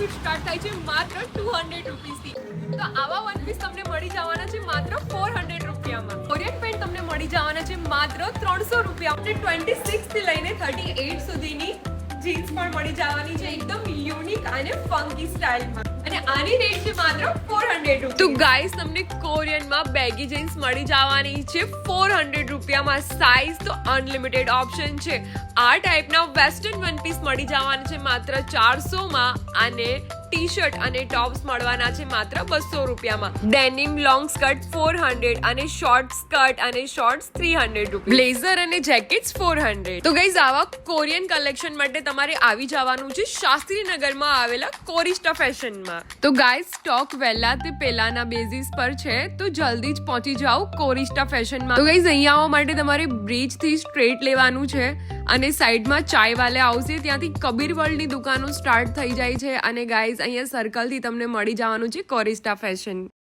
Outfit start થાય છે માત્ર 200 રૂપીસથી. તો આવા વન પીસ તમને મળી જવાના છે માત્ર 400 રૂપિયામાં. કોરિયન પેન્ટ તમને મળી જવાના છે માત્ર 300 રૂપિયા. 26 થી લઈને 38 સુધીની જીન્સ પણ મળી જવાની છે એકદમ યુનિક અને ફંકી સ્ટાઇલમાં, અને આની રેટ છે માત્ર 400 રૂપિયા. તો ગાઈસ તમને કોરિયનમાં બેગી જીન્સ મળી જવાની છે 400 રૂપિયામાં. સાઇઝ તો અનલિમિટેડ ઓપ્શન છે. આ ટાઈપના વેસ્ટર્ન વન પીસ મળી જવાના છે માત્ર 400 માં, અને ટી શર્ટ અને ટોપ્સ મળવાના છે માત્ર 200 રૂપિયામાં. ડેનિમ લોંગ સ્કર્ટ 400 અને શોર્ટ સ્કર્ટ અને શોર્ટ્સ 300 રૂપિયા. બ્લેઝર અને જેકેટ્સ 400. તો ગાઈઝ આવા કોરિયન કલેક્શન માટે તમારે આવી જવાનું છે શાસ્ત્રીનગરમાં આવેલા કોરિસ્ટા ફેશનમાં. તો ગાઈઝ સ્ટોક વહેલા તે પહેલાના બેઝિસ પર છે, તો જલ્દી જ પહોંચી જાઓ કોરિસ્ટા ફેશનમાં. તો ગાઈઝ અહીંયા આવવા માટે તમારે બ્રિજ થી સ્ટ્રેટ લેવાનું છે, અને સાઈડમાં ચાય વાલે આવશે, ત્યાંથી કબીર વર્લ્ડની દુકાનો સ્ટાર્ટ થઈ જાય છે. અને ગાઈઝ અહીંયા સર્કલથી તમને મળી જવાનું છે કોરિસ્ટા ફેશન.